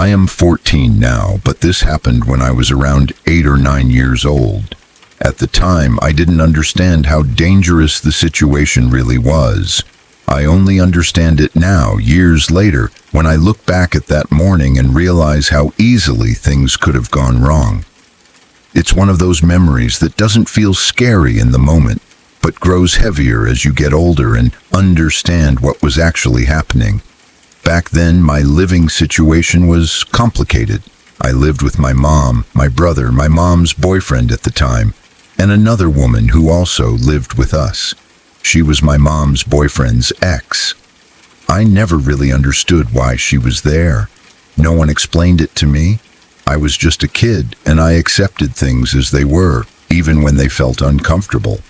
I am 14 now, but this happened when I was around 8 or 9 years old. At the time, I didn't understand how dangerous the situation really was. I only understand it now, years later, when I look back at that morning and realize how easily things could have gone wrong. It's one of those memories that doesn't feel scary in the moment, but grows heavier as you get older and understand what was actually happening. Back then, my living situation was complicated. I lived with my mom, my brother, my mom's boyfriend at the time, and another woman who also lived with us. She was my mom's boyfriend's ex. I never really understood why she was there. No one explained it to me. I was just a kid, and I accepted things as they were, even when they felt uncomfortable.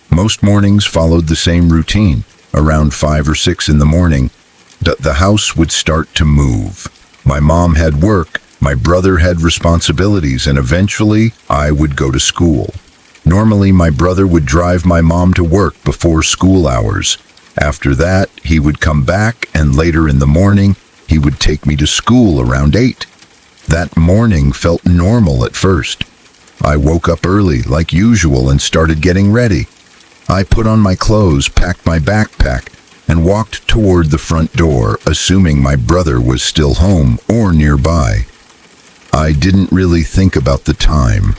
Most mornings followed the same routine. Around 5 or 6 in the morning, the house would start to move. My mom had work, my brother had responsibilities, and eventually I would go to school. Normally, my brother would drive my mom to work before school hours. After that, he would come back, and later in the morning, he would take me to school around 8. That morning felt normal at first. I woke up early, like usual, and started getting ready. I put on my clothes, packed my backpack, and walked toward the front door, assuming my brother was still home or nearby. I didn't really think about the time.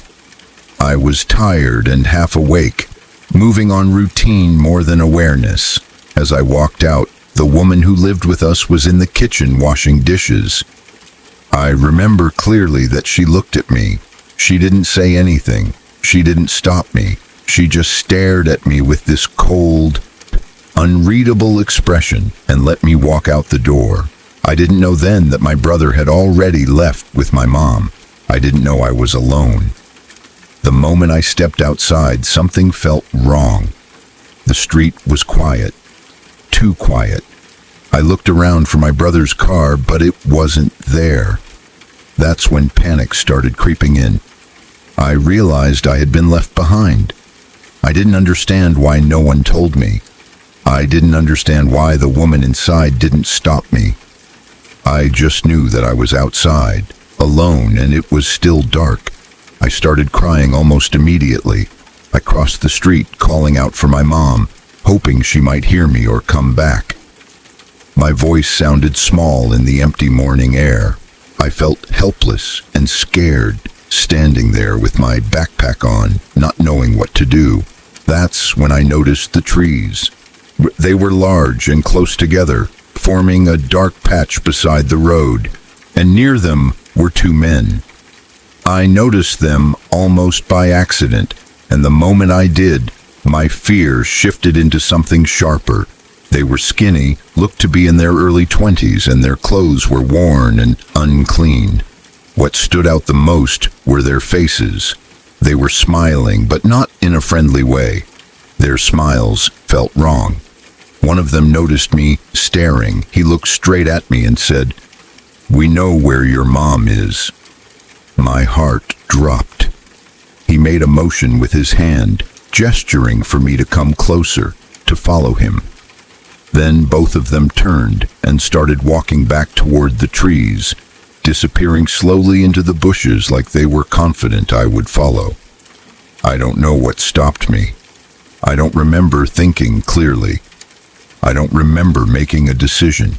I was tired and half awake, moving on routine more than awareness. As I walked out, the woman who lived with us was in the kitchen washing dishes. I remember clearly that she looked at me. She didn't say anything. She didn't stop me. She just stared at me with this cold, unreadable expression and let me walk out the door. I didn't know then that my brother had already left with my mom. I didn't know I was alone. The moment I stepped outside, something felt wrong. The street was quiet. Too quiet. I looked around for my brother's car, but it wasn't there. That's when panic started creeping in. I realized I had been left behind. I didn't understand why no one told me. I didn't understand why the woman inside didn't stop me. I just knew that I was outside, alone, and it was still dark. I started crying almost immediately. I crossed the street, calling out for my mom, hoping she might hear me or come back. My voice sounded small in the empty morning air. I felt helpless and scared, standing there with my backpack on, not knowing what to do. That's when I noticed the trees. They were large and close together, forming a dark patch beside the road, and near them were 2 men. I noticed them almost by accident, and the moment I did, my fear shifted into something sharper. They were skinny, looked to be in their early 20s, and their clothes were worn and unclean. What stood out the most were their faces. They were smiling, but not in a friendly way. Their smiles felt wrong. One of them noticed me staring. He looked straight at me and said, "We know where your mom is." My heart dropped. He made a motion with his hand, gesturing for me to come closer, to follow him. Then both of them turned and started walking back toward the trees, disappearing slowly into the bushes like they were confident I would follow. I don't know what stopped me. I don't remember thinking clearly. I don't remember making a decision.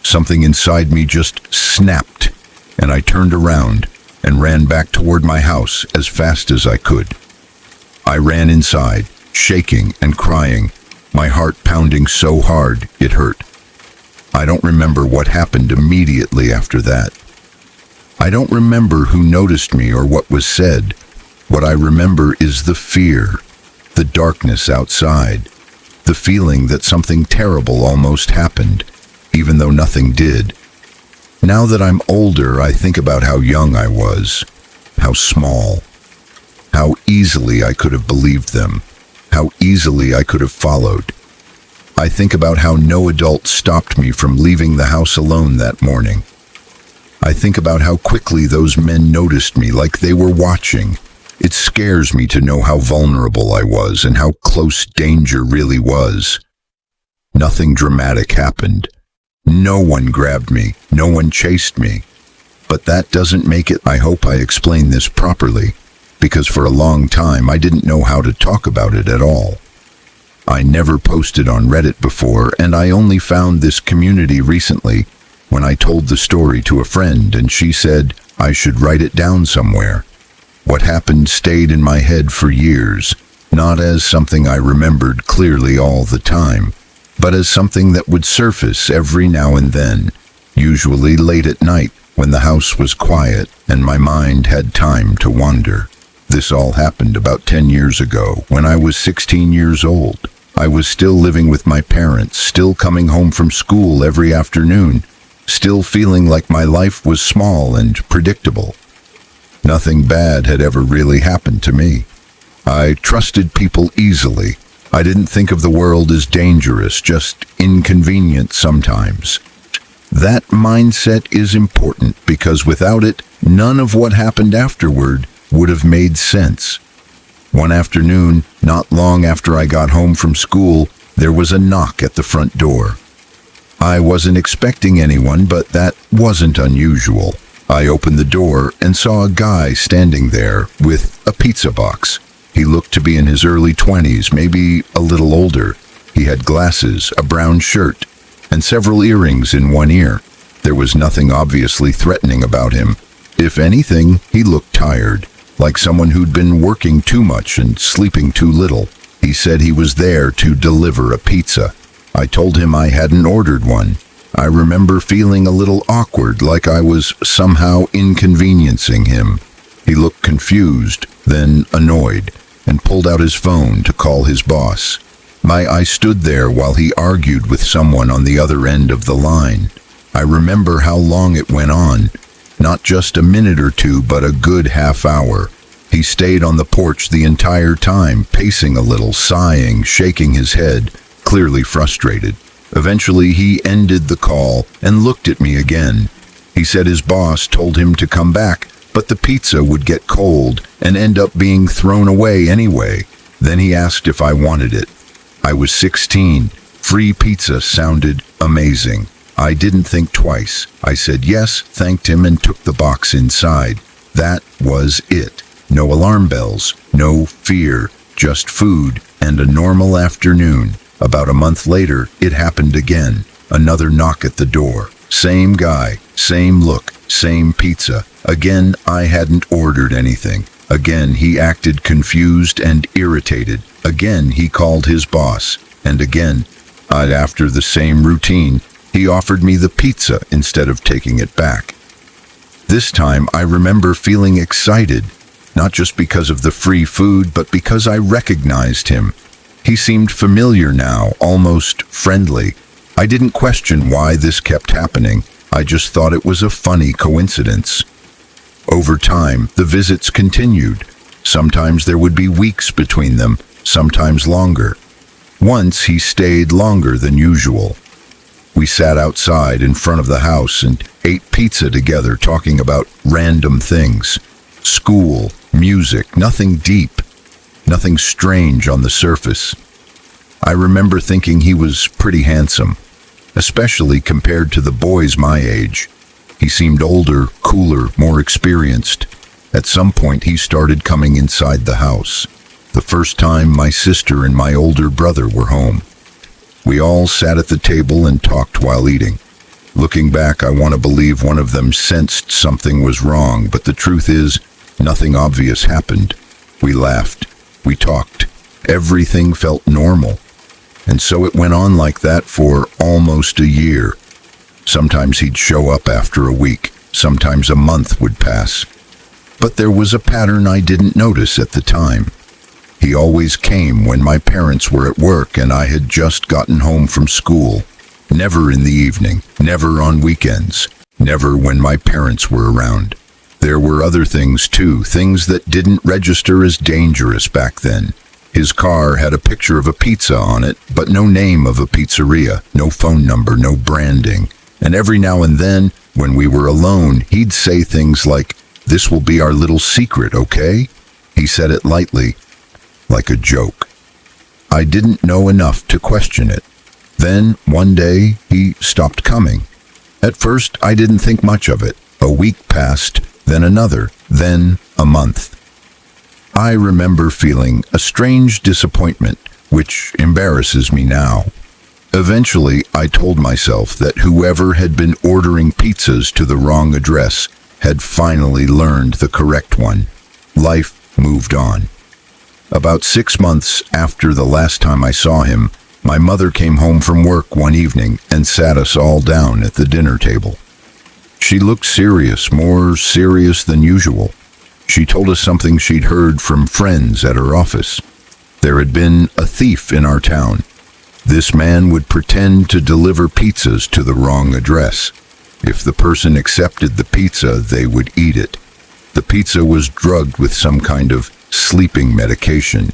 Something inside me just snapped, and I turned around and ran back toward my house as fast as I could. I ran inside, shaking and crying, my heart pounding so hard it hurt. I don't remember what happened immediately after that. I don't remember who noticed me or what was said. What I remember is the fear, the darkness outside, the feeling that something terrible almost happened, even though nothing did. Now that I'm older, I think about how young I was, how small, how easily I could have believed them, how easily I could have followed. I think about how no adult stopped me from leaving the house alone that morning. I think about how quickly those men noticed me, like they were watching. It scares me to know how vulnerable I was and how close danger really was. Nothing dramatic happened. No one grabbed me. No one chased me. But that doesn't make it. I hope I explain this properly, because for a long time I didn't know how to talk about it at all. I never posted on Reddit before, and I only found this community recently when I told the story to a friend, and she said I should write it down somewhere. What happened stayed in my head for years, not as something I remembered clearly all the time, but as something that would surface every now and then, usually late at night when the house was quiet and my mind had time to wander. This all happened about 10 years ago, when I was 16 years old. I was still living with my parents, still coming home from school every afternoon, still feeling like my life was small and predictable. Nothing bad had ever really happened to me. I trusted people easily. I didn't think of the world as dangerous, just inconvenient sometimes. That mindset is important because without it, none of what happened afterward would have made sense. One afternoon, not long after I got home from school, there was a knock at the front door. I wasn't expecting anyone, but that wasn't unusual. I opened the door and saw a guy standing there with a pizza box. He looked to be in his early 20s, maybe a little older. He had glasses, a brown shirt, and several earrings in one ear. There was nothing obviously threatening about him. If anything, he looked tired, like someone who'd been working too much and sleeping too little. He said he was there to deliver a pizza. I told him I hadn't ordered one. I remember feeling a little awkward, like I was somehow inconveniencing him. He looked confused, then annoyed, and pulled out his phone to call his boss. I stood there while he argued with someone on the other end of the line. I remember how long it went on. Not just a minute or two, but a good half hour. He stayed on the porch the entire time, pacing a little, sighing, shaking his head, clearly frustrated. Eventually, he ended the call and looked at me again. He said his boss told him to come back, but the pizza would get cold and end up being thrown away anyway. Then he asked if I wanted it. I was 16. Free pizza sounded amazing. I didn't think twice. I said yes, thanked him, and took the box inside. That was it. No alarm bells, no fear, just food and a normal afternoon. About a month later, it happened again. Another knock at the door. Same guy, same look, same pizza. Again, I hadn't ordered anything. Again, he acted confused and irritated. Again, he called his boss. And again, after the same routine, he offered me the pizza instead of taking it back. This time, I remember feeling excited, not just because of the free food, but because I recognized him. He seemed familiar now, almost friendly. I didn't question why this kept happening. I just thought it was a funny coincidence. Over time, the visits continued. Sometimes there would be weeks between them, sometimes longer. Once he stayed longer than usual. We sat outside in front of the house and ate pizza together, talking about random things. School, music, nothing deep, nothing strange on the surface. I remember thinking he was pretty handsome, especially compared to the boys my age. He seemed older, cooler, more experienced. At some point, he started coming inside the house. The first time my sister and my older brother were home. We all sat at the table and talked while eating. Looking back, I want to believe one of them sensed something was wrong, but the truth is, nothing obvious happened. We laughed. We talked. Everything felt normal. And so it went on like that for almost a year. Sometimes he'd show up after a week. Sometimes a month would pass. But there was a pattern I didn't notice at the time. He always came when my parents were at work and I had just gotten home from school. Never in the evening, never on weekends, never when my parents were around. There were other things too, things that didn't register as dangerous back then. His car had a picture of a pizza on it, but no name of a pizzeria, no phone number, no branding. And every now and then, when we were alone, he'd say things like, "This will be our little secret, okay?" He said it lightly, like a joke. I didn't know enough to question it. Then, one day, he stopped coming. At first, I didn't think much of it. A week passed, then another, then a month. I remember feeling a strange disappointment, which embarrasses me now. Eventually, I told myself that whoever had been ordering pizzas to the wrong address had finally learned the correct one. Life moved on. About 6 months after the last time I saw him, my mother came home from work one evening and sat us all down at the dinner table. She looked serious, more serious than usual. She told us something she'd heard from friends at her office. There had been a thief in our town. This man would pretend to deliver pizzas to the wrong address. If the person accepted the pizza, they would eat it. The pizza was drugged with some kind of sleeping medication.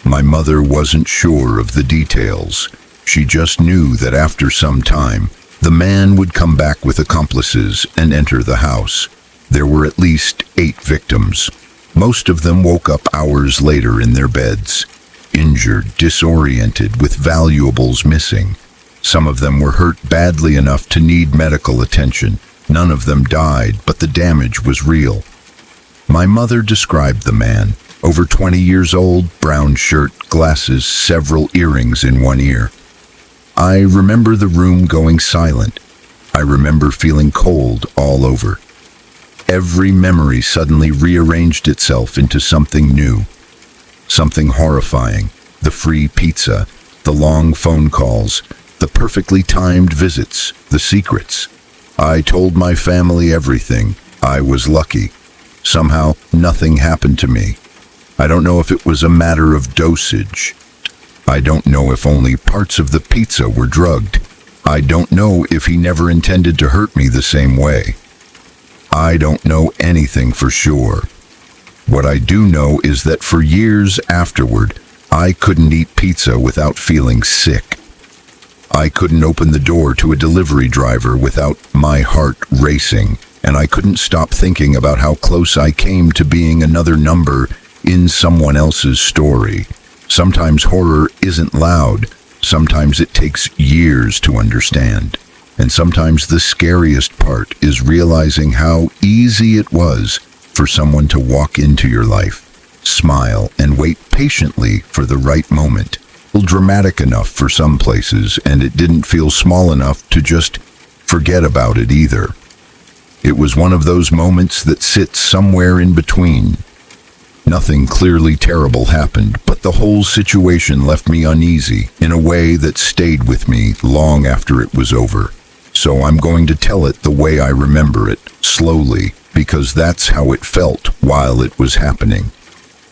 My mother wasn't sure of the details. She just knew that after some time, the man would come back with accomplices and enter the house. There were at least 8 victims. Most of them woke up hours later in their beds, injured, disoriented, with valuables missing. Some of them were hurt badly enough to need medical attention. None of them died, but the damage was real. My mother described the man. Over 20 years old, brown shirt, glasses, several earrings in one ear. I remember the room going silent. I remember feeling cold all over. Every memory suddenly rearranged itself into something new. Something horrifying. The free pizza, the long phone calls, the perfectly timed visits, the secrets. I told my family everything. I was lucky. Somehow, nothing happened to me. I don't know if it was a matter of dosage. I don't know if only parts of the pizza were drugged. I don't know if he never intended to hurt me the same way. I don't know anything for sure. What I do know is that for years afterward, I couldn't eat pizza without feeling sick. I couldn't open the door to a delivery driver without my heart racing, and I couldn't stop thinking about how close I came to being another number in someone else's story. Sometimes horror isn't loud. Sometimes it takes years to understand. And sometimes the scariest part is realizing how easy it was for someone to walk into your life, smile, and wait patiently for the right moment. Dramatic enough for some places, and it didn't feel small enough to just forget about it either. It was one of those moments that sits somewhere in between. Nothing clearly terrible happened, but the whole situation left me uneasy in a way that stayed with me long after it was over. So I'm going to tell it the way I remember it, slowly, because that's how it felt while it was happening.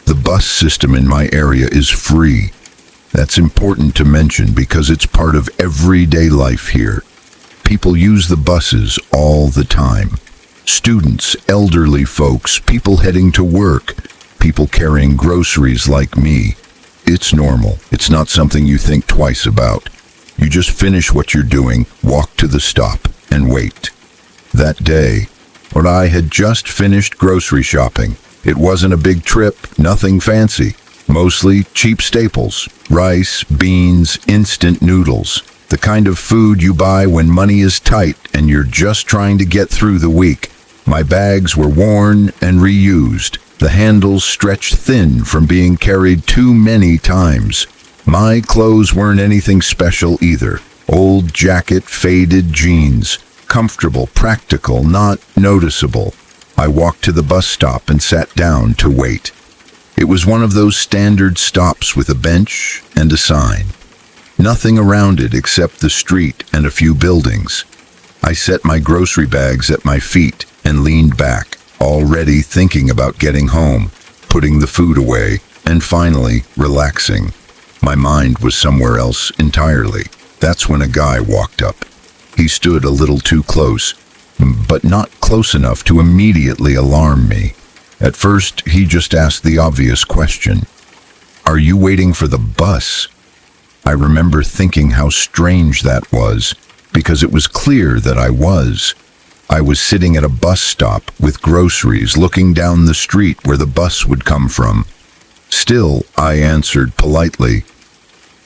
The bus system in my area is free. That's important to mention because it's part of everyday life here. People use the buses all the time. Students, elderly folks, people heading to work, people carrying groceries like me. It's normal. It's not something you think twice about. You just finish what you're doing, walk to the stop, and wait. That day, when I had just finished grocery shopping, it wasn't a big trip, nothing fancy. Mostly cheap staples, rice, beans, instant noodles, the kind of food you buy when money is tight and you're just trying to get through the week. My bags were worn and reused, the handles stretched thin from being carried too many times. My clothes weren't anything special either. Old jacket, faded jeans, comfortable, practical, not noticeable. I walked to the bus stop and sat down to wait. It was one of those standard stops with a bench and a sign. Nothing around it except the street and a few buildings. I set my grocery bags at my feet and leaned back, already thinking about getting home, putting the food away, and finally relaxing. My mind was somewhere else entirely. That's when a guy walked up. He stood a little too close, but not close enough to immediately alarm me. At first, he just asked the obvious question. "Are you waiting for the bus?" I remember thinking how strange that was, because it was clear that I was. I was sitting at a bus stop with groceries, looking down the street where the bus would come from. Still, I answered politely.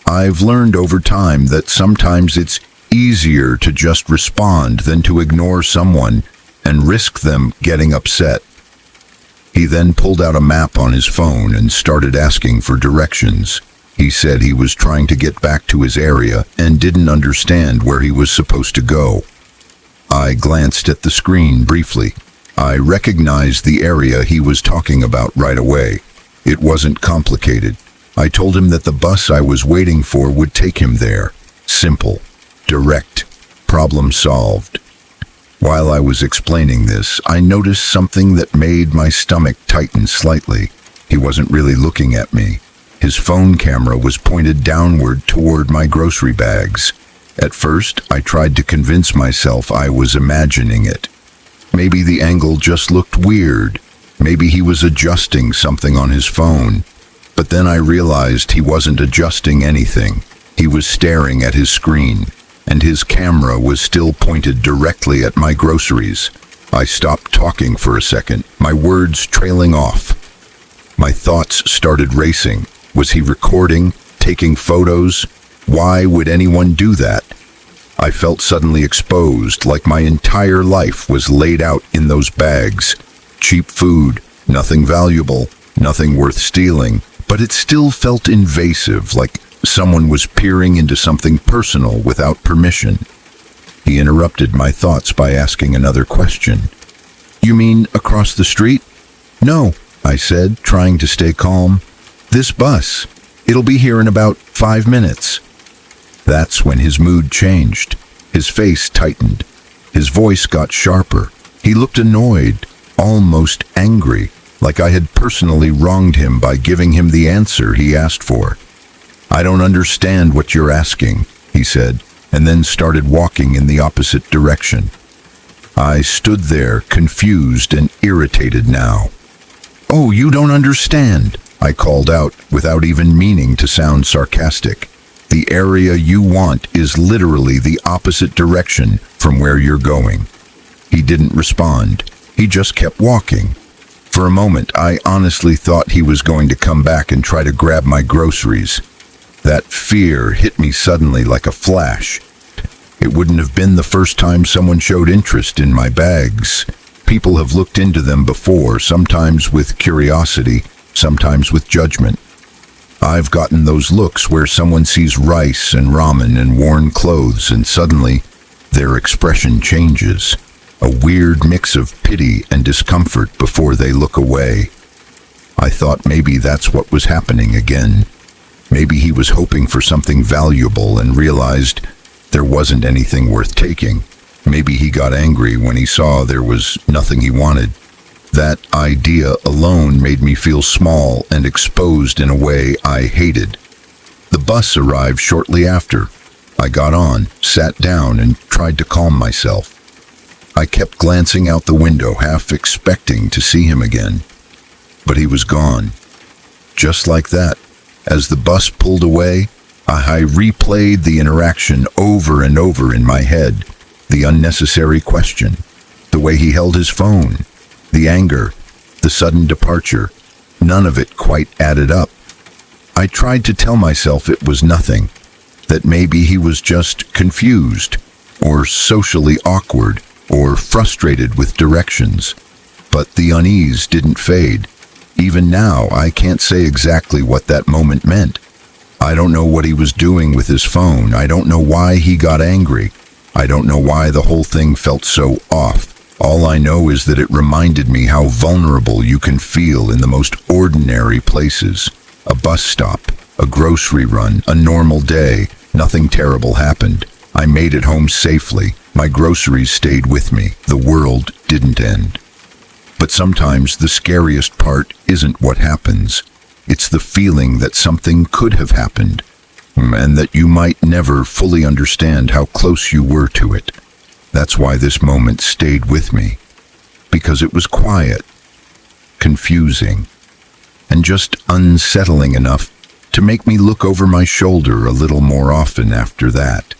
I've learned over time that sometimes it's easier to just respond than to ignore someone and risk them getting upset. He then pulled out a map on his phone and started asking for directions. He said he was trying to get back to his area and didn't understand where he was supposed to go. I glanced at the screen briefly. I recognized the area he was talking about right away. It wasn't complicated. I told him that the bus I was waiting for would take him there. Simple, direct, problem solved. While I was explaining this, I noticed something that made my stomach tighten slightly. He wasn't really looking at me. His phone camera was pointed downward toward my grocery bags. At first, I tried to convince myself I was imagining it. Maybe the angle just looked weird. Maybe he was adjusting something on his phone. But then I realized he wasn't adjusting anything. He was staring at his screen, and his camera was still pointed directly at my groceries. I stopped talking for a second, my words trailing off. My thoughts started racing. Was he recording, taking photos? Why would anyone do that? I felt suddenly exposed, like my entire life was laid out in those bags. Cheap food, nothing valuable, nothing worth stealing, but it still felt invasive, like someone was peering into something personal without permission. He interrupted my thoughts by asking another question. "You mean across the street?" "No," I said, trying to stay calm. "This bus. It'll be here in about 5 minutes. That's when his mood changed. His face tightened. His voice got sharper. He looked annoyed, almost angry, like I had personally wronged him by giving him the answer he asked for. "I don't understand what you're asking," he said, and then started walking in the opposite direction. I stood there, confused and irritated now. "Oh, you don't understand," I called out, without even meaning to sound sarcastic. "The area you want is literally the opposite direction from where you're going." He didn't respond. He just kept walking. For a moment, I honestly thought he was going to come back and try to grab my groceries. That fear hit me suddenly like a flash. It wouldn't have been the first time someone showed interest in my bags. People have looked into them before, sometimes with curiosity, sometimes with judgment. I've gotten those looks where someone sees rice and ramen and worn clothes, and suddenly their expression changes. A weird mix of pity and discomfort before they look away. I thought maybe that's what was happening again. Maybe he was hoping for something valuable and realized there wasn't anything worth taking. Maybe he got angry when he saw there was nothing he wanted. That idea alone made me feel small and exposed in a way I hated. The bus arrived shortly after. I got on, sat down, and tried to calm myself. I kept glancing out the window, half expecting to see him again. But he was gone. Just like that, as the bus pulled away, I replayed the interaction over and over in my head. The unnecessary question, the way he held his phone, the anger, the sudden departure. None of it quite added up. I tried to tell myself it was nothing, that maybe he was just confused, or socially awkward, or frustrated with directions. But the unease didn't fade. Even now, I can't say exactly what that moment meant. I don't know what he was doing with his phone. I don't know why he got angry. I don't know why the whole thing felt so off. All I know is that it reminded me how vulnerable you can feel in the most ordinary places. A bus stop, a grocery run, a normal day. Nothing terrible happened. I made it home safely. My groceries stayed with me. The world didn't end. But sometimes the scariest part isn't what happens. It's the feeling that something could have happened, and that you might never fully understand how close you were to it. That's why this moment stayed with me, because it was quiet, confusing, and just unsettling enough to make me look over my shoulder a little more often after that.